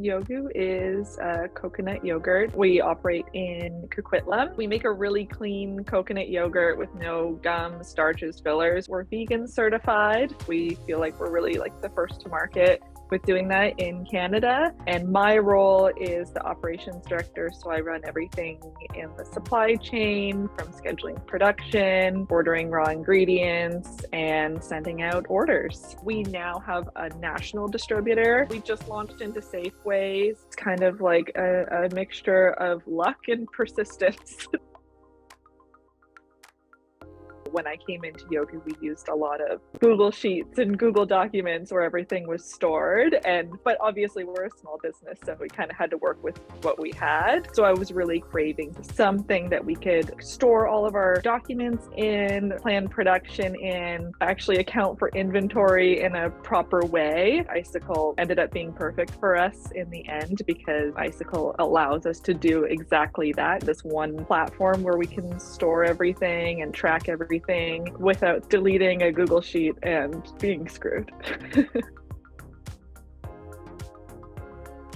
Yoggu is a coconut yogurt. We operate in Coquitlam. We make a really clean coconut yogurt with no gums, starches, fillers. We're vegan certified. We feel like we're really like the first to market with doing that in Canada. And my role is the operations director. So I run everything in the supply chain, from scheduling production, ordering raw ingredients, and sending out orders. We now have a national distributor. We just launched into Safeways. It's kind of like a mixture of luck and persistence. When I came into Yoggu, we used a lot of Google Sheets and Google Documents where everything was stored. But obviously we're a small business, so we kind of had to work with what we had. So I was really craving something that we could store all of our documents in, plan production in, actually account for inventory in a proper way. Icicle ended up being perfect for us in the end because Icicle allows us to do exactly that. This one platform where we can store everything and track everything without deleting a Google Sheet and being screwed.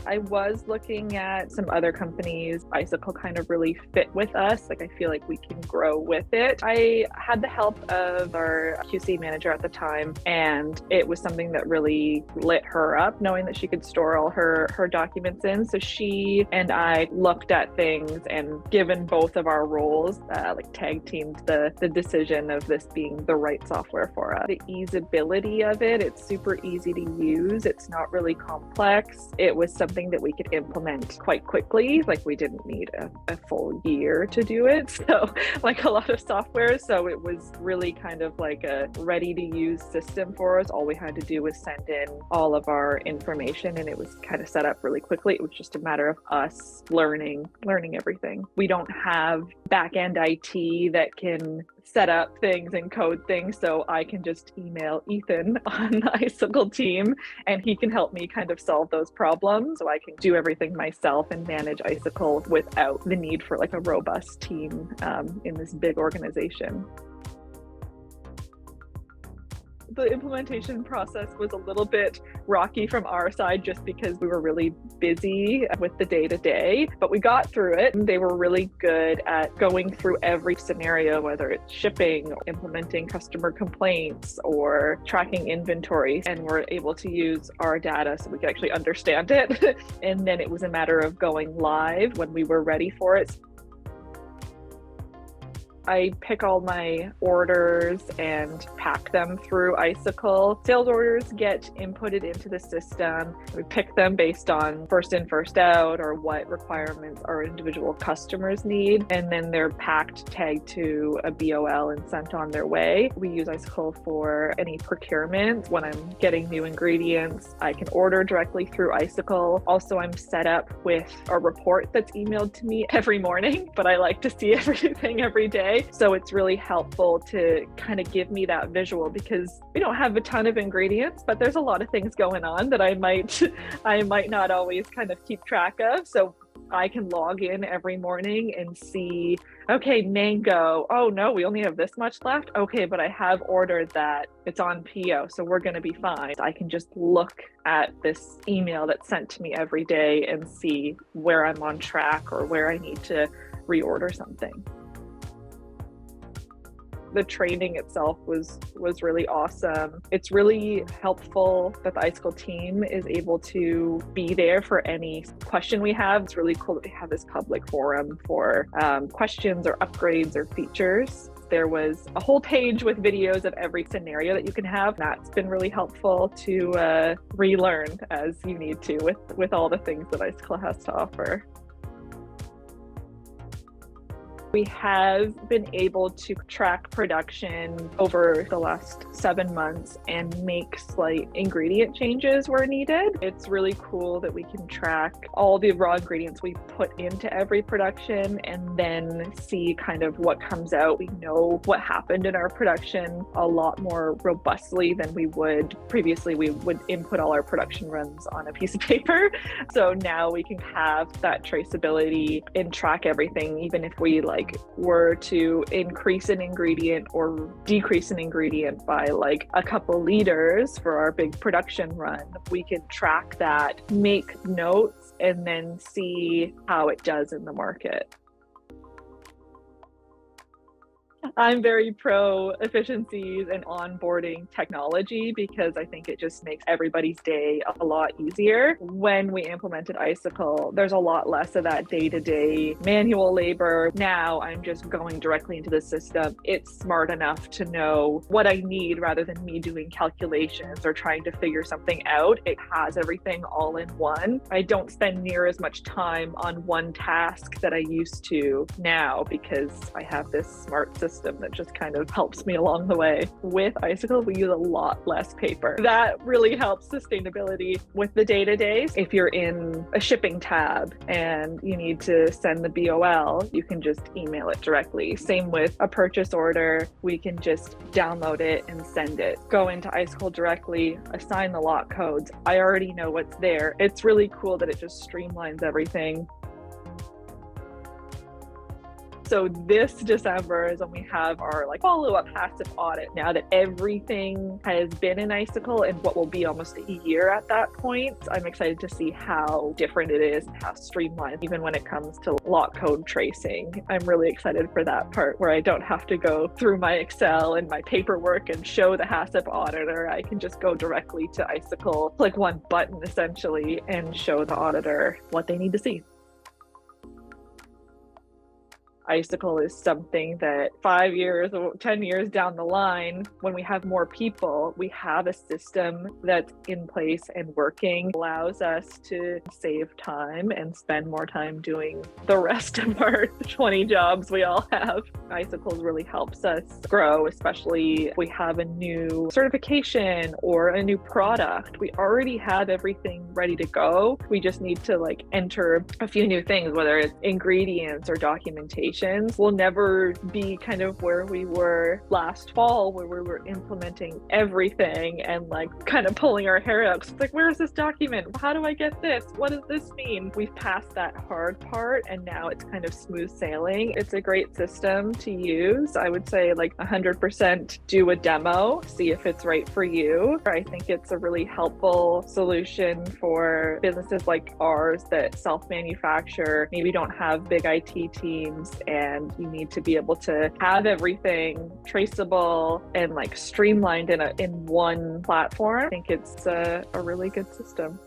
I was looking at some other companies. Icicle kind of really fit with us. Like, I feel like we can grow with it. I had the help of our QC manager at the time, and it was something that really lit her up, knowing that she could store all her documents in. So she and I looked at things, and given both of our roles, like tag teamed the decision of this being the right software for us. The easeability of it, it's super easy to use. It's not really complex. It was something that we could implement quite quickly. Like, we didn't need a full year to do it. So like a lot of software. So it was really kind of like a ready to use system for us. All we had to do was send in all of our information, and it was kind of set up really quickly. It was just a matter of us learning everything. We don't have back-end IT that can set up things and code things, so I can just email Ethan on the Icicle team and he can help me kind of solve those problems. So I can do everything myself and manage Icicle without the need for like a robust team in this big organization. The implementation process was a little bit rocky from our side just because we were really busy with the day-to-day, but we got through it. They were really good at going through every scenario, whether it's shipping, implementing customer complaints, or tracking inventory, and we're able to use our data so we could actually understand it. And then it was a matter of going live when we were ready for it. I pick all my orders and pack them through Icicle. Sales orders get inputted into the system. We pick them based on first in, first out, or what requirements our individual customers need. And then they're packed, tagged to a BOL, and sent on their way. We use Icicle for any procurement. When I'm getting new ingredients, I can order directly through Icicle. Also, I'm set up with a report that's emailed to me every morning, but I like to see everything every day. So it's really helpful to kind of give me that visual, because we don't have a ton of ingredients, but there's a lot of things going on that I might not always kind of keep track of. So I can log in every morning and see, okay, mango, oh no, we only have this much left. Okay, but I have ordered that, it's on PO, so we're going to be fine. I can just look at this email that's sent to me every day and see where I'm on track or where I need to reorder something. The training itself was really awesome. It's really helpful that the Icicle team is able to be there for any question we have. It's really cool that we have this public forum for questions or upgrades or features. There was a whole page with videos of every scenario that you can have. That's been really helpful to relearn as you need to with all the things that Icicle has to offer. We have been able to track production over the last 7 months and make slight ingredient changes where needed. It's really cool that we can track all the raw ingredients we put into every production and then see kind of what comes out. We know what happened in our production a lot more robustly than we would previously. We would input all our production runs on a piece of paper. So now we can have that traceability and track everything, even if we like were to increase an ingredient or decrease an ingredient by like a couple liters for our big production run, we can track that, make notes, and then see how it does in the market. I'm very pro efficiencies and onboarding technology because I think it just makes everybody's day a lot easier. When we implemented Icicle, there's a lot less of that day-to-day manual labor. Now I'm just going directly into the system. It's smart enough to know what I need rather than me doing calculations or trying to figure something out. It has everything all in one. I don't spend near as much time on one task that I used to now because I have this smart system that just kind of helps me along the way. With Icicle, we use a lot less paper. That really helps sustainability with the day-to-days. If you're in a shipping tab and you need to send the BOL, you can just email it directly. Same with a purchase order. We can just download it and send it. Go into Icicle directly, assign the lot codes. I already know what's there. It's really cool that it just streamlines everything. So this December is when we have our like follow-up passive audit. Now that everything has been in Icicle and what will be almost a year at that point, I'm excited to see how different it is and how streamlined, even when it comes to lot code tracing. I'm really excited for that part where I don't have to go through my Excel and my paperwork and show the HACCP auditor. I can just go directly to Icicle, click one button essentially, and show the auditor what they need to see. Icicle is something that 5 years or 10 years down the line, when we have more people, we have a system that's in place and working, allows us to save time and spend more time doing the rest of our 20 jobs we all have. Icicle really helps us grow, especially if we have a new certification or a new product. We already have everything ready to go. We just need to like enter a few new things, whether it's ingredients or documentation. We'll never be kind of where we were last fall, where we were implementing everything and like kind of pulling our hair out. It's like, where's this document? How do I get this? What does this mean? We've passed that hard part and now it's kind of smooth sailing. It's a great system to use. I would say like 100% do a demo, see if it's right for you. I think it's a really helpful solution for businesses like ours that self-manufacture, maybe don't have big IT teams, and you need to be able to have everything traceable and like streamlined in one platform. I think it's a really good system.